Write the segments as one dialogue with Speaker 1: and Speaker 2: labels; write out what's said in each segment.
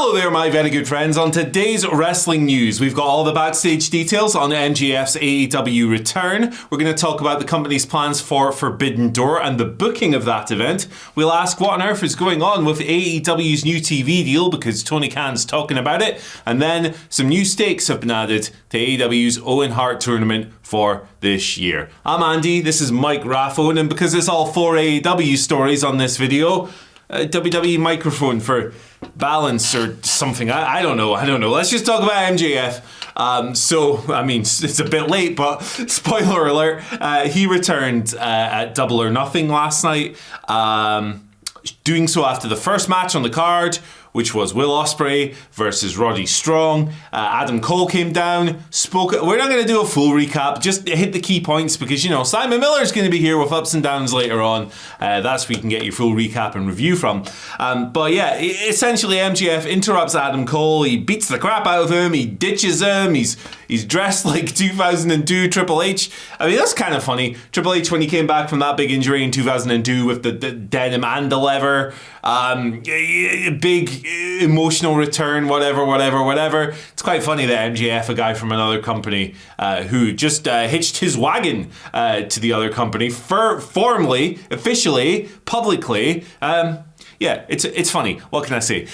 Speaker 1: Hello there, my very good friends. On today's wrestling news, we've got all the backstage details on MJF's AEW return. We're going to talk about the company's plans for Forbidden Door and the booking of that event. We'll ask what on earth is going on with AEW's new TV deal because Tony Khan's talking about it. And then some new stakes have been added to AEW's Owen Hart tournament for this year. I'm Andy, this is Mike Raffone, and because it's all 4 AEW stories on this video, WWE microphone for balance or something. I don't know. Let's just talk about MJF. It's a bit late, but spoiler alert, he returned at Double or Nothing last night, doing so after the first match on the card, which was Will Ospreay versus Roddy Strong. Adam Cole came down, spoke. We're not going to do a full recap, just hit the key points because, Simon Miller's going to be here with ups and downs later on. That's where you can get your full recap and review from. Essentially MJF interrupts Adam Cole. He beats the crap out of him. He ditches him. He's dressed like 2002 Triple H. I mean, that's kind of funny. Triple H, when he came back from that big injury in 2002 with the denim and the lever, big emotional return, whatever. It's quite funny that MJF, a guy from another company who just hitched his wagon to the other company, formally, officially, publicly. It's funny. What can I say?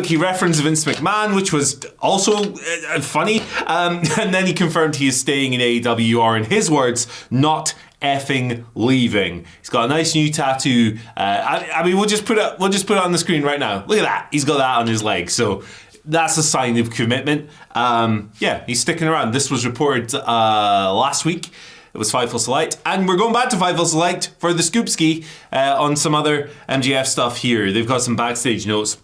Speaker 1: He referenced Vince McMahon, which was also funny. And then he confirmed he is staying in AEW, or in his words, not effing leaving. He's got a nice new tattoo. We'll just put it on the screen right now. Look at that. He's got that on his leg. So that's a sign of commitment. He's sticking around. This was reported last week. It was Fightful Select, and we're going back to Fightful Select for the scoop ski on some other MJF stuff here. They've got some backstage notes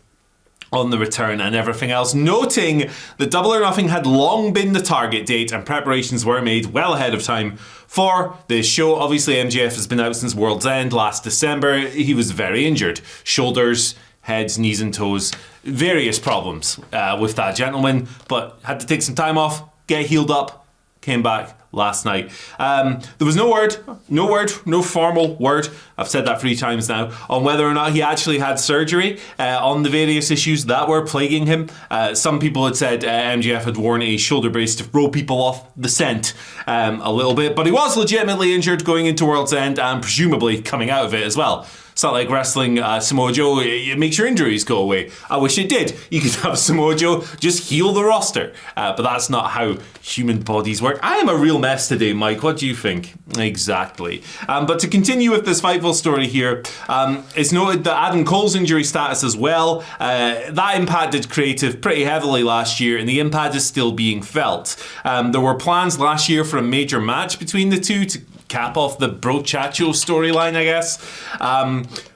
Speaker 1: on the return and everything else, noting that Double or Nothing had long been the target date and preparations were made well ahead of time for this show. Obviously, MJF has been out since World's End last December. He was very injured. Shoulders, heads, knees and toes, various problems with that gentleman, but had to take some time off, get healed up, came back last night. There was no formal word, I've said that 3 times now, on whether or not he actually had surgery on the various issues that were plaguing him. Some people had said MJF had worn a shoulder brace to throw people off the scent a little bit, but he was legitimately injured going into World's End and presumably coming out of it as well. It's not like wrestling Samoa Joe, it makes your injuries go away. I wish it did. You could have Samoa Joe just heal the roster. But that's not how human bodies work. I am a real mess today, Mike. What do you think? Exactly. But to continue with this Fightful story here, it's noted that Adam Cole's injury status as well, that impacted creative pretty heavily last year, and the impact is still being felt. There were plans last year for a major match between the two to cap off the Brochacho storyline, I guess.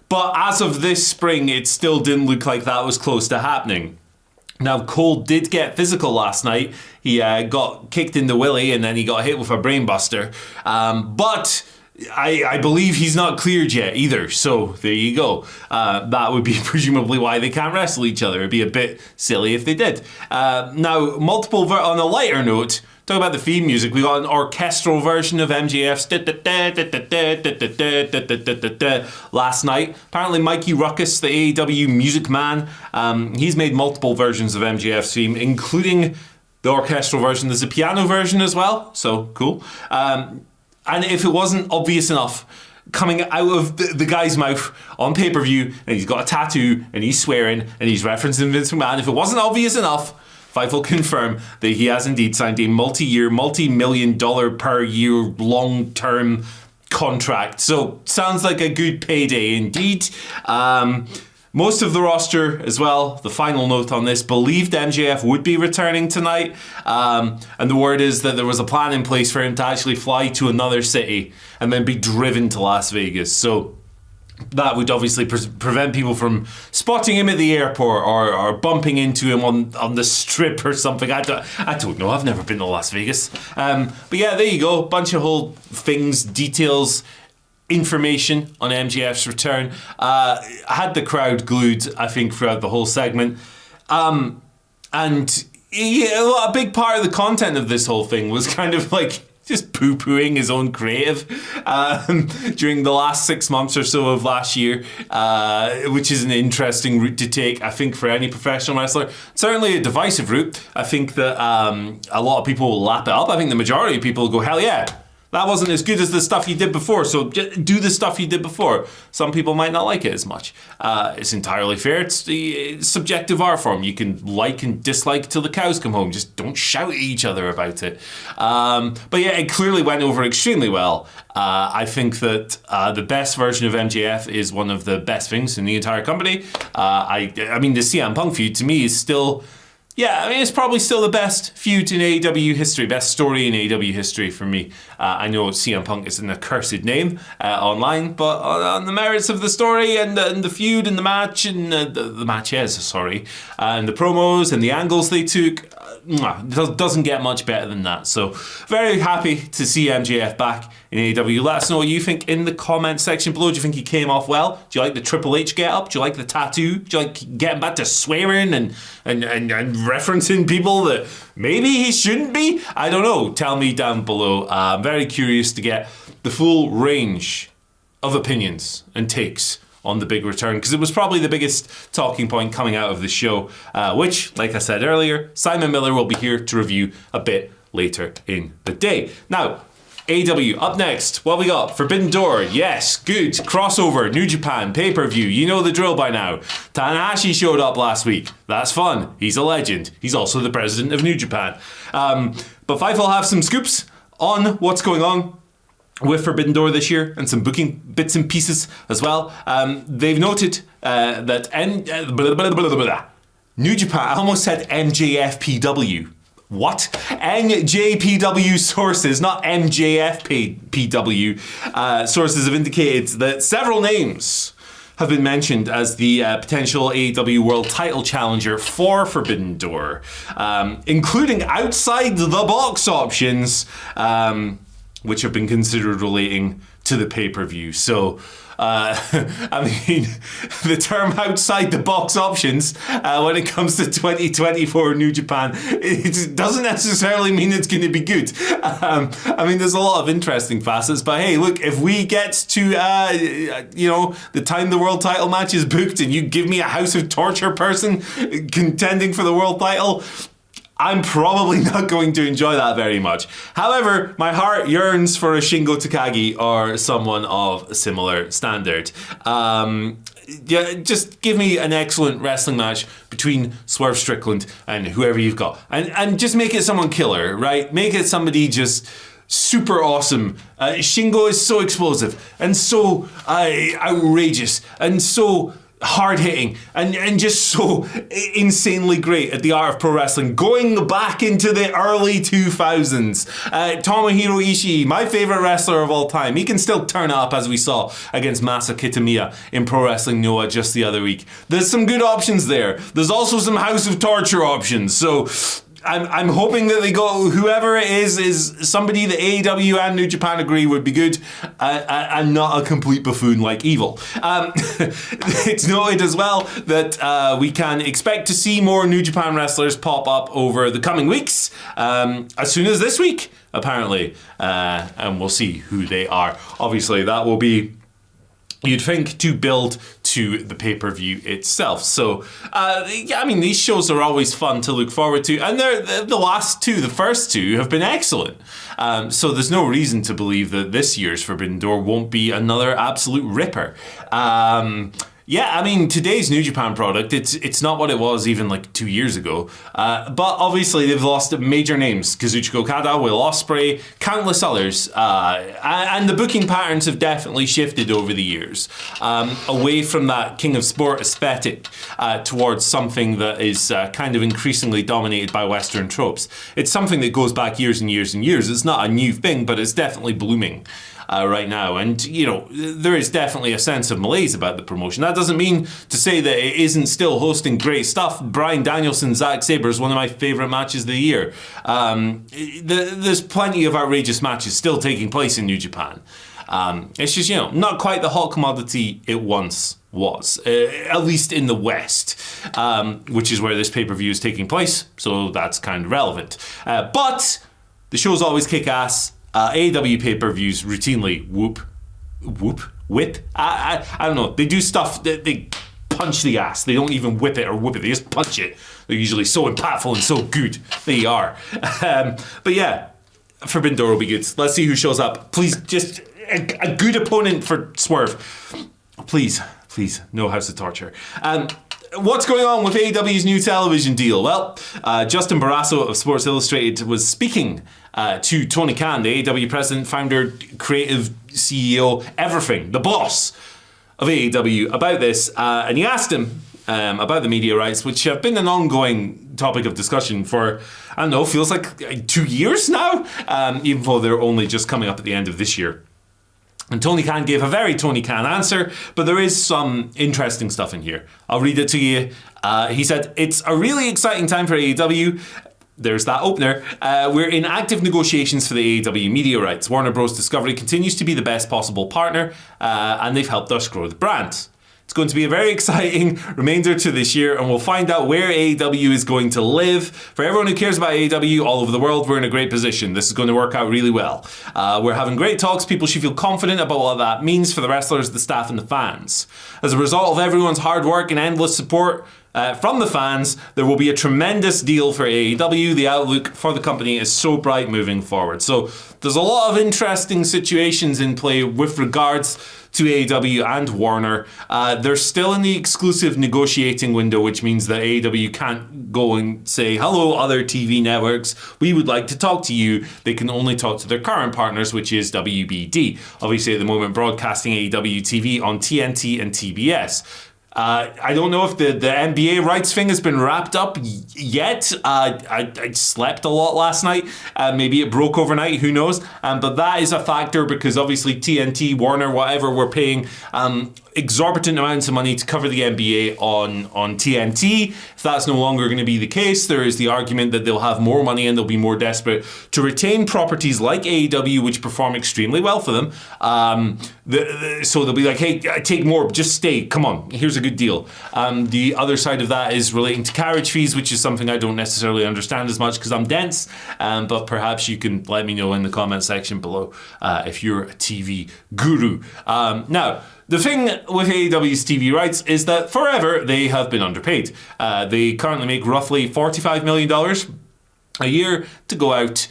Speaker 1: But as of this spring, it still didn't look like that was close to happening. Now, Cole did get physical last night. He got kicked in the willy and then he got hit with a brainbuster. But I believe he's not cleared yet either. So there you go. That would be presumably why they can't wrestle each other. It'd be a bit silly if they did. Now, on a lighter note, talk about the theme music. We got an orchestral version of MJF's last night. Apparently Mikey Ruckus, the AEW music man, he's made multiple versions of MJF's theme, including the orchestral version. There's a piano version as well, so cool. And if it wasn't obvious enough, coming out of the guy's mouth on pay-per-view, and he's got a tattoo, and he's swearing, and he's referencing Vince McMahon, if it wasn't obvious enough, Fightful confirm that he has indeed signed a multi-year, multi-million-dollar per year long-term contract. So sounds like a good payday indeed. Most of the roster as well, the final note on this, believed MJF would be returning tonight. And the word is that there was a plan in place for him to actually fly to another city and then be driven to Las Vegas. So that would obviously prevent people from spotting him at the airport or bumping into him on the strip or something. I don't know. I've never been to Las Vegas. But yeah, there you go. Bunch of whole things, details, information on MJF's return. Had the crowd glued, I think, throughout the whole segment. And yeah, a big part of the content of this whole thing was kind of like just poo-pooing his own creative during the last 6 months or so of last year, which is an interesting route to take, I think, for any professional wrestler. Certainly a divisive route. I think that a lot of people will lap it up. I think the majority of people will go, hell yeah, that wasn't as good as the stuff you did before, so do the stuff you did before. Some people might not like it as much. It's entirely fair. It's the subjective art form. You can like and dislike till the cows come home. Just don't shout at each other about it. But yeah, it clearly went over extremely well. I think that the best version of MJF is one of the best things in the entire company. I mean, the CM Punk feud to me is still... Yeah, I mean, it's probably still the best feud in AEW history, best story in AEW history for me. I know CM Punk is an accursed name online, but on the merits of the story and the feud and the match and the matches, and the promos and the angles they took, it doesn't get much better than that. So very happy to see MJF back in AEW. Let us know what you think in the comment section below. Do you think he came off well? Do you like the Triple H get up? Do you like the tattoo? Do you like getting back to swearing and referencing people that maybe he shouldn't be? I don't know. Tell me down below. I'm very curious to get the full range of opinions and takes on the big return, because it was probably the biggest talking point coming out of the show, which, like I said earlier, Simon Miller will be here to review a bit later in the day. Now, AEW, up next, what we got? Forbidden Door, yes, good. Crossover, New Japan, pay-per-view, you know the drill by now. Tanahashi showed up last week. That's fun. He's a legend. He's also the president of New Japan. But Fife will have some scoops on what's going on with Forbidden Door this year, and some booking bits and pieces as well. They've noted that New Japan, I almost said MJFPW. What? NJPW sources, not MJFPW, sources have indicated that several names have been mentioned as the potential AEW World Title challenger for Forbidden Door, including outside the box options, which have been considered relating to the pay-per-view. So, I mean, the term outside the box options when it comes to 2024 New Japan, it doesn't necessarily mean it's going to be good. I mean, there's a lot of interesting facets, but hey, look, if we get to, the time the world title match is booked and you give me a House of Torture person contending for the world title, I'm probably not going to enjoy that very much. However, my heart yearns for a Shingo Takagi or someone of a similar standard. Just give me an excellent wrestling match between Swerve Strickland and whoever you've got. And just make it someone killer, right? Make it somebody just super awesome. Shingo is so explosive and so outrageous and so hard-hitting and just so insanely great at the art of pro wrestling, going back into the early 2000s. Tomohiro Ishii, my favorite wrestler of all time, he can still turn it up, as we saw against Masa Kitamiya in Pro Wrestling Noah just the other week. There's some good options there. There's also some House of Torture options, so I'm hoping that they go, whoever it is somebody that AEW and New Japan agree would be good, and not a complete buffoon like Evil. It's noted as well that we can expect to see more New Japan wrestlers pop up over the coming weeks, as soon as this week, apparently, and we'll see who they are. Obviously, that will be, you'd think, to build to the pay-per-view itself. So, I mean, these shows are always fun to look forward to. And the first two have been excellent. So there's no reason to believe that this year's Forbidden Door won't be another absolute ripper. Yeah, I mean, today's New Japan product, it's not what it was even like 2 years ago. But obviously they've lost major names. Kazuchika Okada, Will Ospreay, countless others. And the booking patterns have definitely shifted over the years. Away from that King of Sport aesthetic towards something that is kind of increasingly dominated by Western tropes. It's something that goes back years and years and years. It's not a new thing, but it's definitely blooming right now. And, there is definitely a sense of malaise about the promotion. That doesn't mean to say that it isn't still hosting great stuff. Bryan Danielson, Zack Sabre is one of my favourite matches of the year. There's plenty of outrageous matches still taking place in New Japan. It's just, not quite the hot commodity it once was, at least in the West, which is where this pay-per-view is taking place, so that's kind of relevant. But the shows always kick ass, AEW pay-per-views routinely whip. I don't know. They do stuff that they punch the ass. They don't even whip it or whoop it. They just punch it. They're usually so impactful and so good. There you are. But yeah, Forbidden Door will be good. Let's see who shows up. Please, just a good opponent for Swerve. Please, no House of Torture. What's going on with AEW's new television deal? Well, Justin Barrasso of Sports Illustrated was speaking to Tony Khan, the AEW president, founder, creative CEO, everything, the boss of AEW, about this. And he asked him about the media rights, which have been an ongoing topic of discussion for, I don't know, feels like 2 years now, even though they're only just coming up at the end of this year. And Tony Khan gave a very Tony Khan answer, but there is some interesting stuff in here. I'll read it to you. He said, "It's a really exciting time for AEW." There's that opener. "We're in active negotiations for the AEW media rights. Warner Bros. Discovery continues to be the best possible partner, and they've helped us grow the brand. It's going to be a very exciting remainder to this year, and we'll find out where AEW is going to live. For everyone who cares about AEW all over the world, we're in a great position. This is going to work out really well. We're having great talks. People should feel confident about what that means for the wrestlers, the staff, and the fans. As a result of everyone's hard work and endless support from the fans, there will be a tremendous deal for AEW. The outlook for the company is so bright moving forward." So there's a lot of interesting situations in play with regards to AEW and Warner. They're still in the exclusive negotiating window, which means that AEW can't go and say, "Hello, other TV networks, we would like to talk to you." They can only talk to their current partners, which is WBD. Obviously, at the moment, broadcasting AEW TV on TNT and TBS. I don't know if the NBA rights thing has been wrapped up yet. I slept a lot last night. Maybe it broke overnight, who knows? But that is a factor because obviously TNT, Warner, whatever, we're paying exorbitant amounts of money to cover the NBA on TNT. If that's no longer going to be the case, there is the argument that they'll have more money and they'll be more desperate to retain properties like AEW, which perform extremely well for them. So they'll be like, "Hey, take more, just stay, come on, here's a good deal." The other side of that is relating to carriage fees, which is something I don't necessarily understand as much because I'm dense, but perhaps you can let me know in the comment section below if you're a TV guru. Now, the thing with AEW's TV rights is that forever they have been underpaid. They currently make roughly $45 million a year to go out.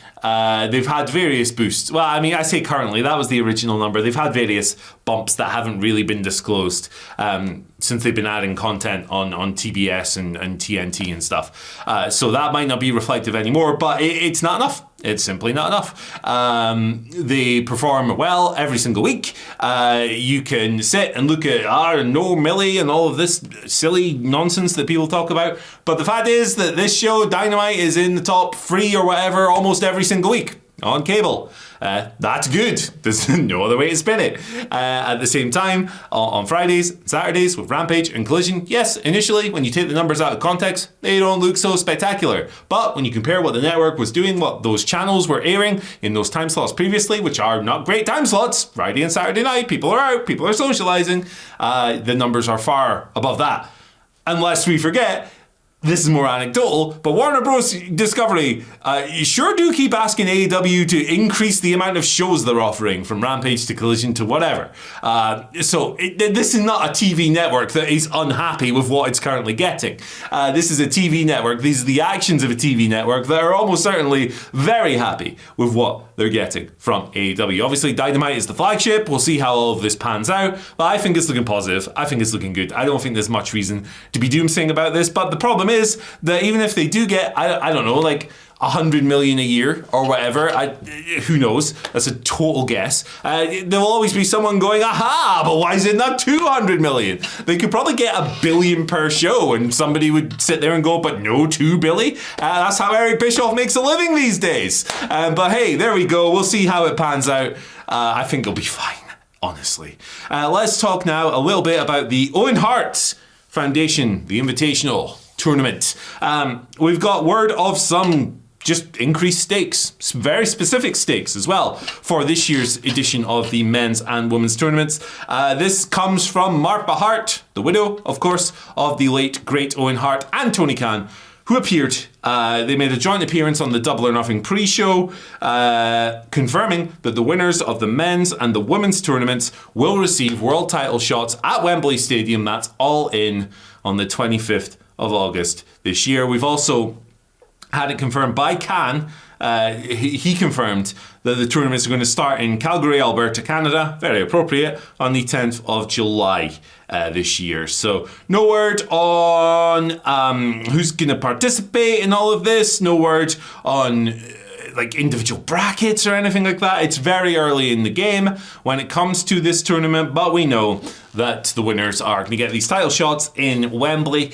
Speaker 1: They've had various boosts. Well, I mean, I say currently, that was the original number. They've had various bumps that haven't really been disclosed since they've been adding content on TBS and TNT and stuff. So that might not be reflective anymore, but it's not enough. It's simply not enough. They perform well every single week. You can sit and look at no Millie and all of this silly nonsense that people talk about. But the fact is that this show, Dynamite, is in the top 3 or whatever almost every single week on cable. That's good. There's no other way to spin it. At the same time, on Fridays, Saturdays with Rampage and Collision, yes, initially, when you take the numbers out of context, they don't look so spectacular. But when you compare what the network was doing, what those channels were airing in those time slots previously, which are not great time slots, Friday and Saturday night, people are out, people are socializing, the numbers are far above that. Unless we forget, this is more anecdotal, but Warner Bros. Discovery, you sure do keep asking AEW to increase the amount of shows they're offering, from Rampage to Collision to whatever. So this is not a TV network that is unhappy with what it's currently getting. This is a TV network. These are the actions of a TV network that are almost certainly very happy with what they're getting from AEW. Obviously, Dynamite is the flagship. We'll see how all of this pans out, but I think it's looking positive. I think it's looking good. I don't think there's much reason to be doomsaying about this, but the problem is that even if they do get, I don't know, like 100 million a year or whatever, who knows, that's a total guess, there'll always be someone going, aha, but why is it not 200 million? They could probably get $1 billion per show and somebody would sit there and go, but no 2 billion? That's how Eric Bischoff makes a living these days. But hey, there we go. We'll see how it pans out. I think it'll be fine, honestly. Let's talk now a little bit about the Owen Hart Foundation, the Invitational Tournament. We've got word of some just increased stakes, some very specific stakes as well, for this year's edition of the men's and women's tournaments. This comes from Martha Hart, the widow, of course, of the late great Owen Hart, and Tony Khan, who appeared. They made a joint appearance on the Double or Nothing pre-show, confirming that the winners of the men's and the women's tournaments will receive world title shots at Wembley Stadium. That's all in on the 25th of August this year. We've also had it confirmed by Khan. He confirmed that the tournaments are going to start in Calgary, Alberta, Canada, very appropriate, on the 10th of July this year. So no word on who's going to participate in all of this, no word on like individual brackets or anything like that. It's very early in the game when it comes to this tournament, but we know that the winners are going to get these title shots in Wembley.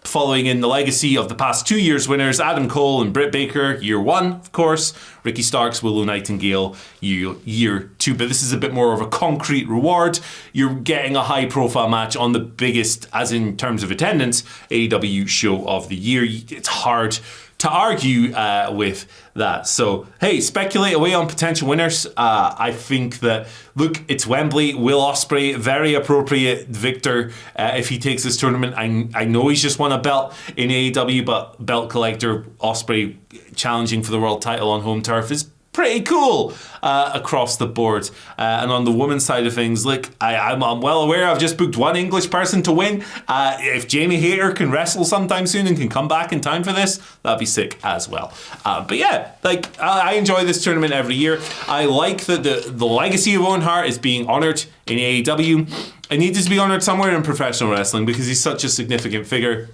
Speaker 1: Following in the legacy of the past 2 years' winners, Adam Cole and Britt Baker, year 1, of course. Ricky Starks, Willow Nightingale, year 2. But this is a bit more of a concrete reward. You're getting a high-profile match on the biggest, as in terms of attendance, AEW show of the year. It's hard to argue with that. So, hey, speculate away on potential winners. I think that, look, it's Wembley. Will Ospreay, very appropriate victor if he takes this tournament. I know he's just won a belt in AEW, but belt collector Ospreay challenging for the world title on home turf is pretty cool across the board. And on the women's side of things, look, I'm well aware I've just booked one English person to win. If Jamie Hayter can wrestle sometime soon and can come back in time for this, that'd be sick as well. But yeah, like I enjoy this tournament every year. I like that the legacy of Owen Hart is being honoured in AEW. It needs to be honoured somewhere in professional wrestling because he's such a significant figure.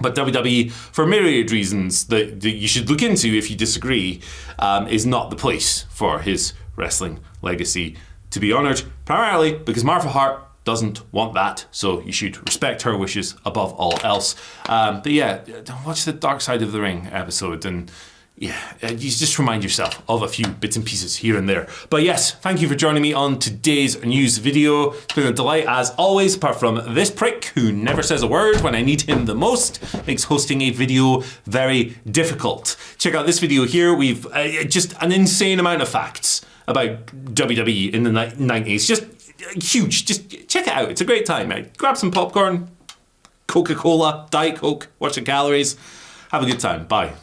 Speaker 1: But WWE, for myriad reasons that you should look into if you disagree, is not the place for his wrestling legacy to be honoured, primarily because Martha Hart doesn't want that, so you should respect her wishes above all else. But yeah, watch the Dark Side of the Ring episode and yeah, you just remind yourself of a few bits and pieces here and there. But yes, thank you for joining me on today's news video. It's been a delight as always, apart from this prick who never says a word when I need him the most. Makes hosting a video very difficult. Check out this video here. We've just an insane amount of facts about WWE in the 90s. Just huge. Just check it out. It's a great time. Grab some popcorn, Coca-Cola, Diet Coke, watch the calories. Have a good time. Bye.